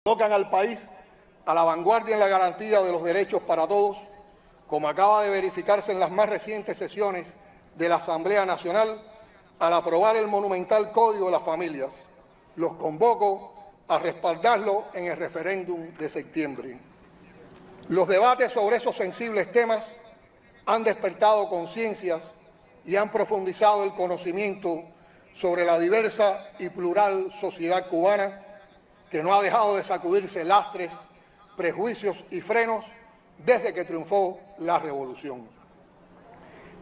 colocan al país a la vanguardia en la garantía de los derechos para todos, como acaba de verificarse en las más recientes sesiones de la Asamblea Nacional al aprobar el monumental Código de las Familias. Los convoco a respaldarlo en el referéndum de septiembre. Los debates sobre esos sensibles temas han despertado conciencias y han profundizado el conocimiento sobre la diversa y plural sociedad cubana, que no ha dejado de sacudirse lastres, prejuicios y frenos desde que triunfó la revolución.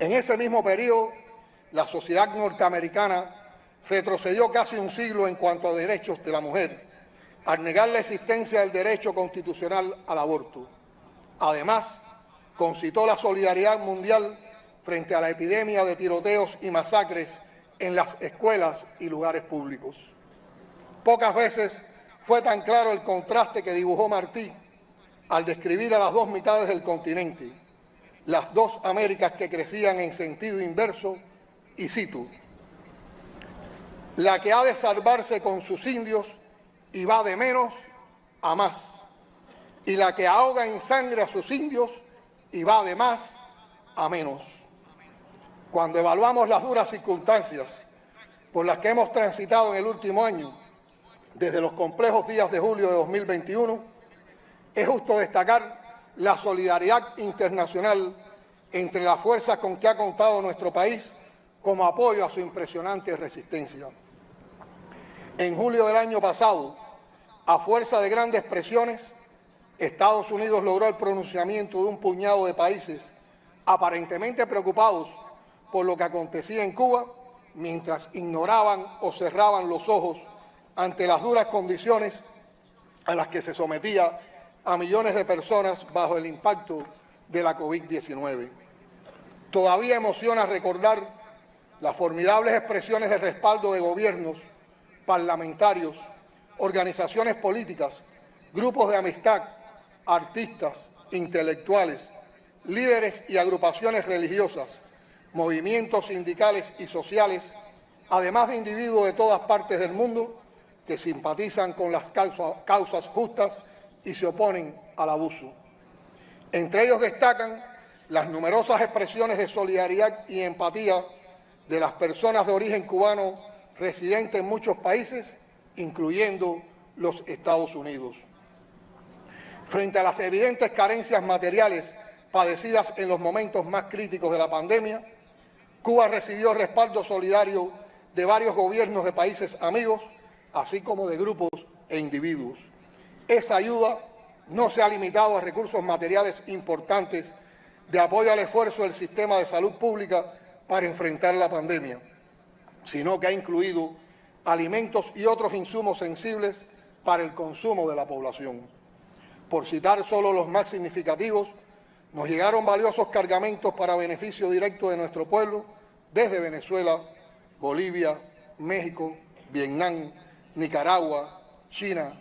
En ese mismo periodo, la sociedad norteamericana retrocedió casi un siglo en cuanto a derechos de la mujer, al negar la existencia del derecho constitucional al aborto. Además, concitó la solidaridad mundial frente a la epidemia de tiroteos y masacres en las escuelas y lugares públicos. Pocas veces fue tan claro el contraste que dibujó Martí al describir a las dos mitades del continente, las dos Américas que crecían en sentido inverso, y cito: la que ha de salvarse con sus indios y va de menos a más, y la que ahoga en sangre a sus indios y va de más a menos. Cuando evaluamos las duras circunstancias por las que hemos transitado en el último año, desde los complejos días de julio de 2021, es justo destacar la solidaridad internacional entre las fuerzas con que ha contado nuestro país como apoyo a su impresionante resistencia. En julio del año pasado, a fuerza de grandes presiones, Estados Unidos logró el pronunciamiento de un puñado de países aparentemente preocupados por lo que acontecía en Cuba, mientras ignoraban o cerraban los ojos ante las duras condiciones a las que se sometía a millones de personas bajo el impacto de la COVID-19. Todavía emociona recordar las formidables expresiones de respaldo de gobiernos, parlamentarios, organizaciones políticas, grupos de amistad, artistas, intelectuales, líderes y agrupaciones religiosas, movimientos sindicales y sociales, además de individuos de todas partes del mundo que simpatizan con las causas justas y se oponen al abuso. Entre ellos destacan las numerosas expresiones de solidaridad y empatía de las personas de origen cubano residentes en muchos países, incluyendo los Estados Unidos. Frente a las evidentes carencias materiales padecidas en los momentos más críticos de la pandemia, Cuba recibió respaldo solidario de varios gobiernos de países amigos, así como de grupos e individuos. Esa ayuda no se ha limitado a recursos materiales importantes de apoyo al esfuerzo del sistema de salud pública para enfrentar la pandemia, sino que ha incluido alimentos y otros insumos sensibles para el consumo de la población. Por citar solo los más significativos, nos llegaron valiosos cargamentos para beneficio directo de nuestro pueblo desde Venezuela, Bolivia, México, Vietnam, Nicaragua, China,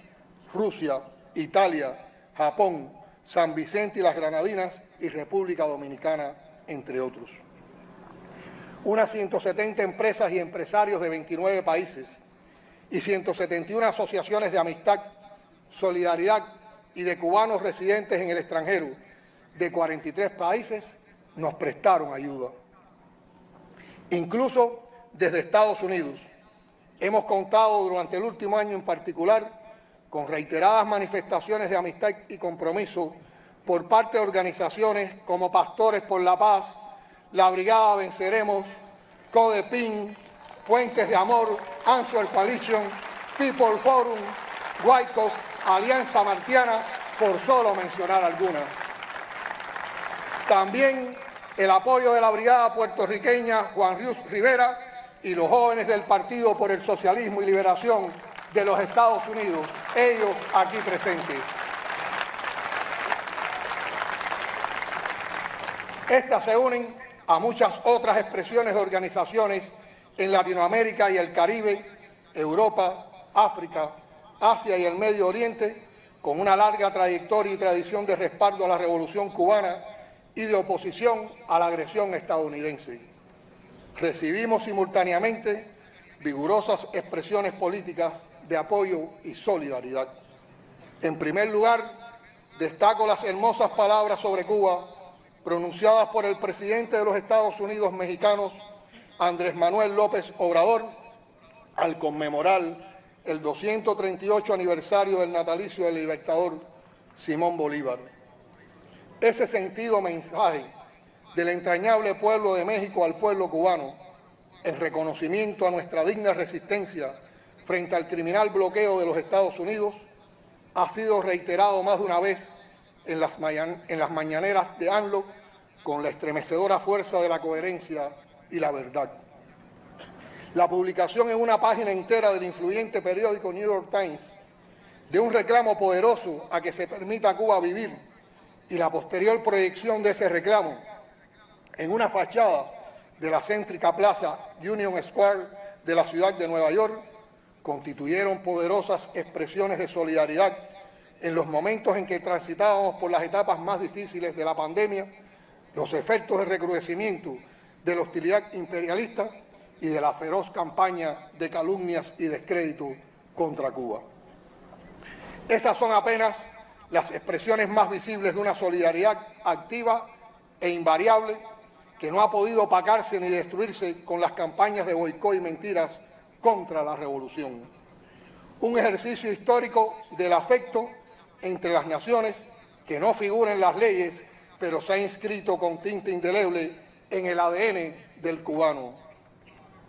Rusia, Italia, Japón, San Vicente y las Granadinas y República Dominicana, entre otros. Unas 170 empresas y empresarios de 29 países y 171 asociaciones de amistad, solidaridad y de cubanos residentes en el extranjero de 43 países nos prestaron ayuda. Incluso desde Estados Unidos hemos contado durante el último año en particular con reiteradas manifestaciones de amistad y compromiso por parte de organizaciones como Pastores por la Paz, la Brigada Venceremos, CODEPIN, Puentes de Amor, Answer Coalition, People Forum, Guaicos, Alianza Martiana, por solo mencionar algunas. También el apoyo de la Brigada puertorriqueña Juan Rius Rivera y los jóvenes del Partido por el Socialismo y Liberación de los Estados Unidos, ellos aquí presentes. Estas se unen a muchas otras expresiones de organizaciones en Latinoamérica y el Caribe, Europa, África, Asia y el Medio Oriente, con una larga trayectoria y tradición de respaldo a la Revolución cubana y de oposición a la agresión estadounidense. Recibimos simultáneamente vigorosas expresiones políticas de apoyo y solidaridad. En primer lugar, destaco las hermosas palabras sobre Cuba pronunciadas por el presidente de los Estados Unidos mexicanos, Andrés Manuel López Obrador, al conmemorar el 238 aniversario del natalicio del libertador Simón Bolívar. Ese sentido mensaje del entrañable pueblo de México al pueblo cubano, en reconocimiento a nuestra digna resistencia frente al criminal bloqueo de los Estados Unidos, ha sido reiterado más de una vez en las mañaneras de ANLO con la estremecedora fuerza de la coherencia y la verdad. La publicación en una página entera del influyente periódico New York Times de un reclamo poderoso a que se permita a Cuba vivir y la posterior proyección de ese reclamo en una fachada de la céntrica plaza Union Square de la ciudad de Nueva York constituyeron poderosas expresiones de solidaridad en los momentos en que transitábamos por las etapas más difíciles de la pandemia, los efectos de recrudecimiento de la hostilidad imperialista y de la feroz campaña de calumnias y descrédito contra Cuba. Esas son apenas las expresiones más visibles de una solidaridad activa e invariable que no ha podido opacarse ni destruirse con las campañas de boicot y mentiras contra la revolución. Un ejercicio histórico del afecto entre las naciones que no figura en las leyes, pero se ha inscrito con tinta indeleble en el ADN del cubano.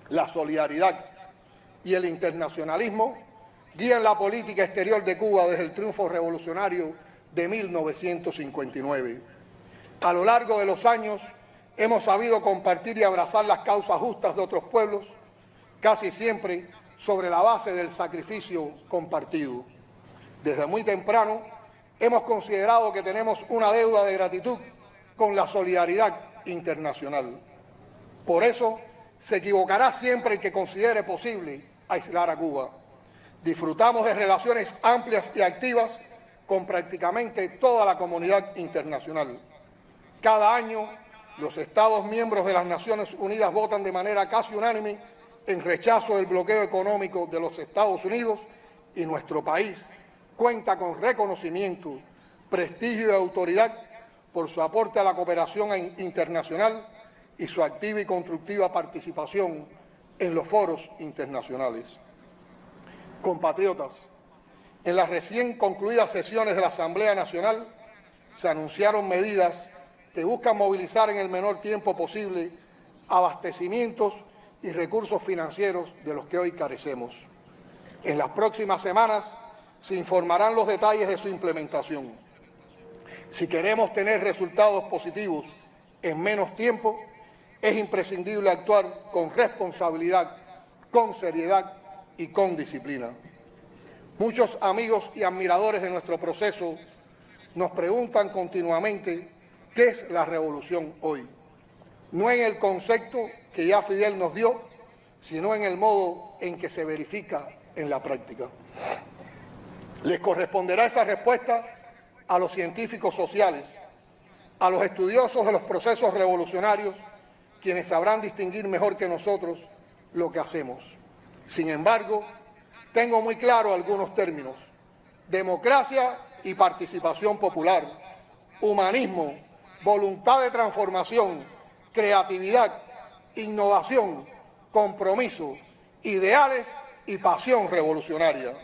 La solidaridad y el internacionalismo guían la política exterior de Cuba desde el triunfo revolucionario de 1959. A lo largo de los años hemos sabido compartir y abrazar las causas justas de otros pueblos, casi siempre sobre la base del sacrificio compartido. Desde muy temprano hemos considerado que tenemos una deuda de gratitud con la solidaridad internacional. Por eso se equivocará siempre el que considere posible aislar a Cuba. Disfrutamos de relaciones amplias y activas con prácticamente toda la comunidad internacional. Cada año, los Estados miembros de las Naciones Unidas votan de manera casi unánime en rechazo del bloqueo económico de los Estados Unidos y nuestro país cuenta con reconocimiento, prestigio y autoridad por su aporte a la cooperación internacional y su activa y constructiva participación en los foros internacionales. Compatriotas, en las recién concluidas sesiones de la Asamblea Nacional se anunciaron medidas que buscan movilizar en el menor tiempo posible abastecimientos y recursos financieros de los que hoy carecemos. En las próximas semanas se informarán los detalles de su implementación. Si queremos tener resultados positivos en menos tiempo, es imprescindible actuar con responsabilidad, con seriedad y con disciplina. Muchos amigos y admiradores de nuestro proceso nos preguntan continuamente qué es la revolución hoy. No en el concepto que ya Fidel nos dio, sino en el modo en que se verifica en la práctica. Les corresponderá esa respuesta a los científicos sociales, a los estudiosos de los procesos revolucionarios, quienes sabrán distinguir mejor que nosotros lo que hacemos. Sin embargo, tengo muy claro algunos términos: democracia y participación popular, humanismo, voluntad de transformación, creatividad, innovación, compromiso, ideales y pasión revolucionaria.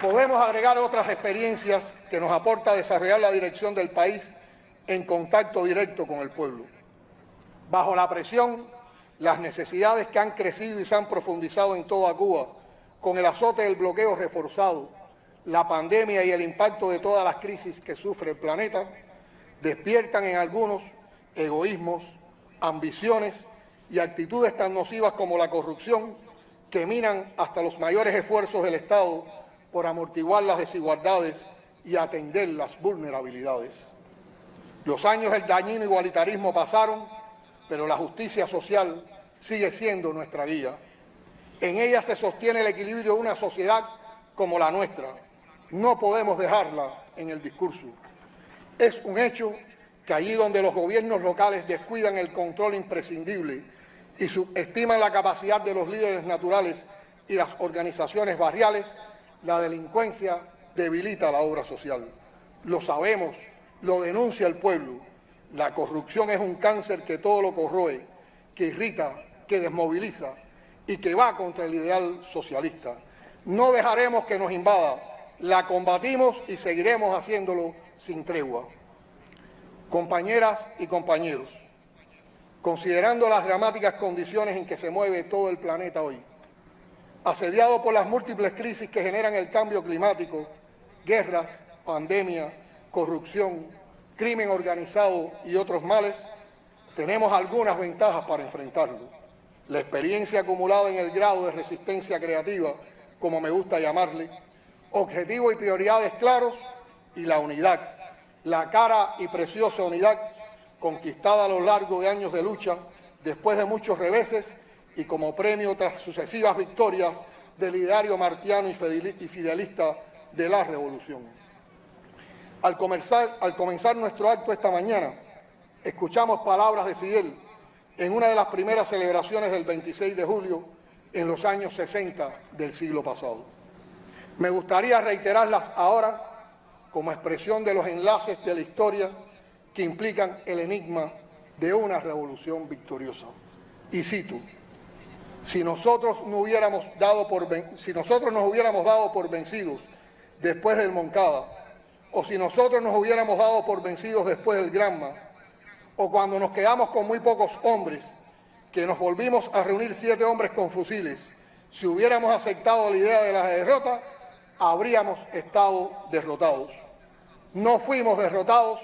Podemos agregar otras experiencias que nos aporta desarrollar la dirección del país en contacto directo con el pueblo. Bajo la presión, las necesidades que han crecido y se han profundizado en toda Cuba, con el azote del bloqueo reforzado, la pandemia y el impacto de todas las crisis que sufre el planeta, despiertan en algunos egoísmos, ambiciones y actitudes tan nocivas como la corrupción, que minan hasta los mayores esfuerzos del Estado por amortiguar las desigualdades y atender las vulnerabilidades. Los años del dañino igualitarismo pasaron, pero la justicia social sigue siendo nuestra guía. En ella se sostiene el equilibrio de una sociedad como la nuestra. No podemos dejarla en el discurso. Es un hecho que allí donde los gobiernos locales descuidan el control imprescindible y subestiman la capacidad de los líderes naturales y las organizaciones barriales, la delincuencia debilita la obra social. Lo sabemos, lo denuncia el pueblo. La corrupción es un cáncer que todo lo corroe, que irrita, que desmoviliza y que va contra el ideal socialista. No dejaremos que nos invada, la combatimos y seguiremos haciéndolo sin tregua. Compañeras y compañeros, considerando las dramáticas condiciones en que se mueve todo el planeta hoy, asediado por las múltiples crisis que generan el cambio climático, guerras, pandemia, corrupción, crimen organizado y otros males, tenemos algunas ventajas para enfrentarlo. La experiencia acumulada en el grado de resistencia creativa, como me gusta llamarle, objetivos y prioridades claros y la unidad, la cara y preciosa unidad conquistada a lo largo de años de lucha, después de muchos reveses y como premio tras sucesivas victorias del ideario martiano y fidelista de la revolución. Al comenzar nuestro acto esta mañana, escuchamos palabras de Fidel en una de las primeras celebraciones del 26 de julio en los años 60 del siglo pasado. Me gustaría reiterarlas ahora como expresión de los enlaces de la historia que implican el enigma de una revolución victoriosa. Y cito: si nosotros nos hubiéramos dado por vencidos después del Moncada, o si nosotros nos hubiéramos dado por vencidos después del Granma, o cuando nos quedamos con muy pocos hombres, que nos volvimos a reunir 7 hombres con fusiles, si hubiéramos aceptado la idea de la derrota, habríamos estado derrotados. No fuimos derrotados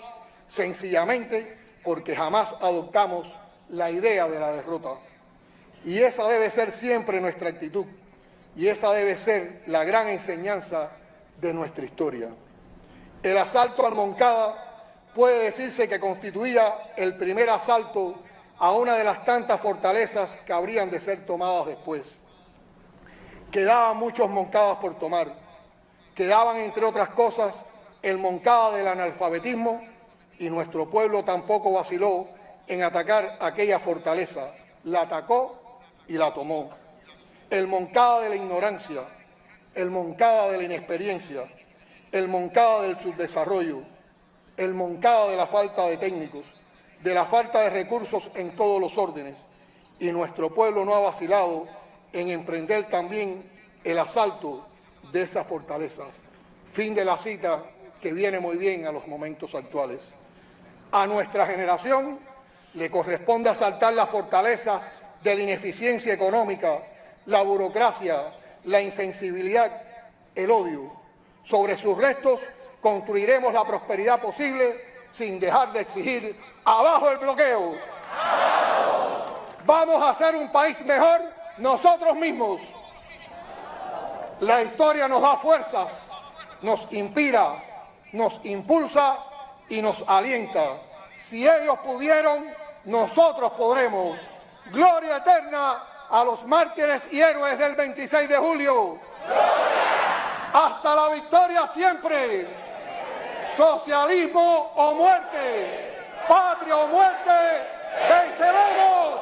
sencillamente porque jamás adoptamos la idea de la derrota. Y esa debe ser siempre nuestra actitud, y esa debe ser la gran enseñanza de nuestra historia. El asalto al Moncada puede decirse que constituía el primer asalto a una de las tantas fortalezas que habrían de ser tomadas después. Quedaban muchos Moncadas por tomar. Quedaban, entre otras cosas, el Moncada del analfabetismo, y nuestro pueblo tampoco vaciló en atacar aquella fortaleza. La atacó y la tomó. El Moncada de la ignorancia, el Moncada de la inexperiencia, el Moncada del subdesarrollo, el Moncada de la falta de técnicos, de la falta de recursos en todos los órdenes, y nuestro pueblo no ha vacilado en emprender también el asalto de esas fortalezas. Fin de la cita, que viene muy bien a los momentos actuales. A nuestra generación le corresponde asaltar las fortalezas de la ineficiencia económica, la burocracia, la insensibilidad, el odio. Sobre sus restos construiremos la prosperidad posible sin dejar de exigir ¡abajo el bloqueo! Vamos a hacer un país mejor nosotros mismos. La historia nos da fuerzas, nos inspira, nos impulsa y nos alienta. Si ellos pudieron, nosotros podremos. Gloria eterna a los mártires y héroes del 26 de julio. Hasta la victoria siempre. Socialismo o muerte. Patria o muerte. Venceremos.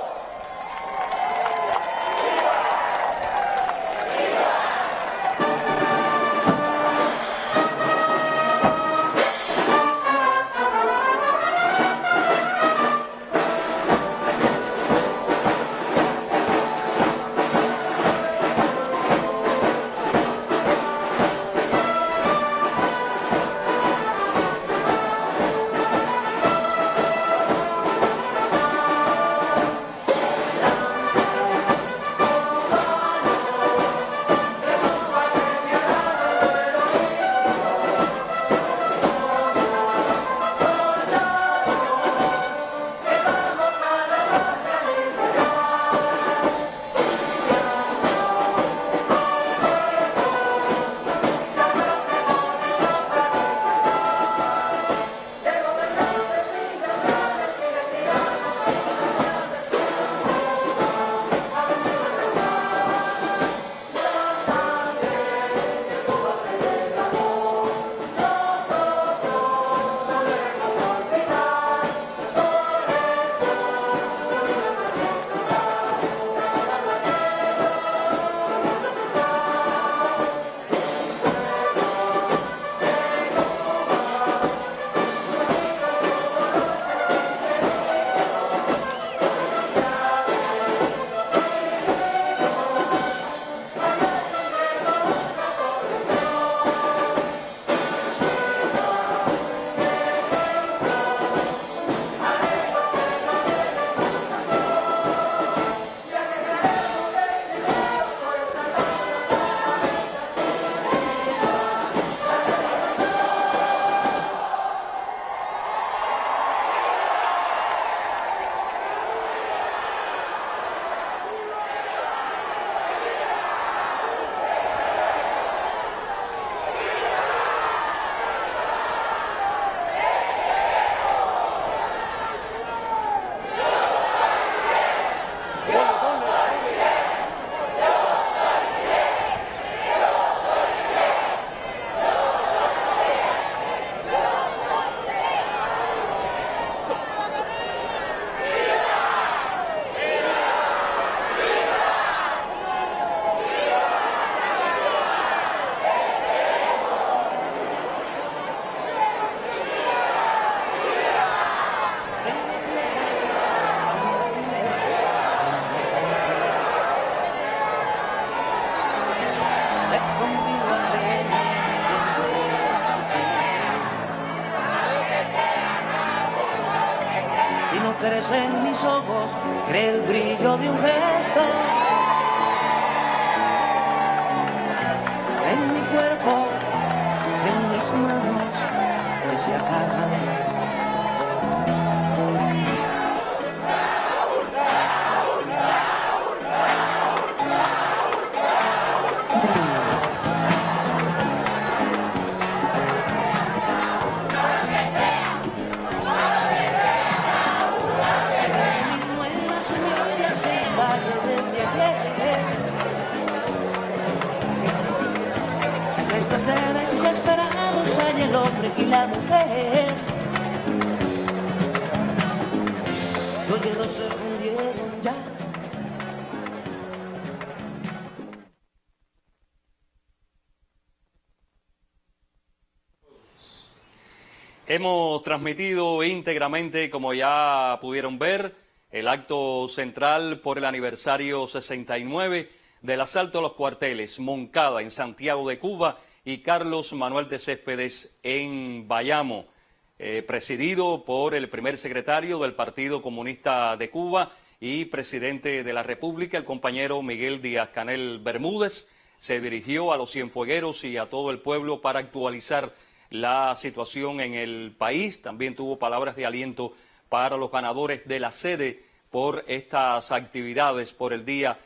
Cree el brillo de un gesto en mi cuerpo, en mis manos, que se acaban. Estos de desesperados hay el hombre y la mujer. Los hielos se fundieron ya. Hemos transmitido íntegramente, como ya pudieron ver, el acto central por el aniversario 69 del asalto a los cuarteles Moncada en Santiago de Cuba y Carlos Manuel de Céspedes en Bayamo, presidido por el primer secretario del Partido Comunista de Cuba y presidente de la República, el compañero Miguel Díaz-Canel Bermúdez. Se dirigió a los cienfuegueros y a todo el pueblo para actualizar la situación en el país. También tuvo palabras de aliento para los ganadores de la sede por estas actividades por el Día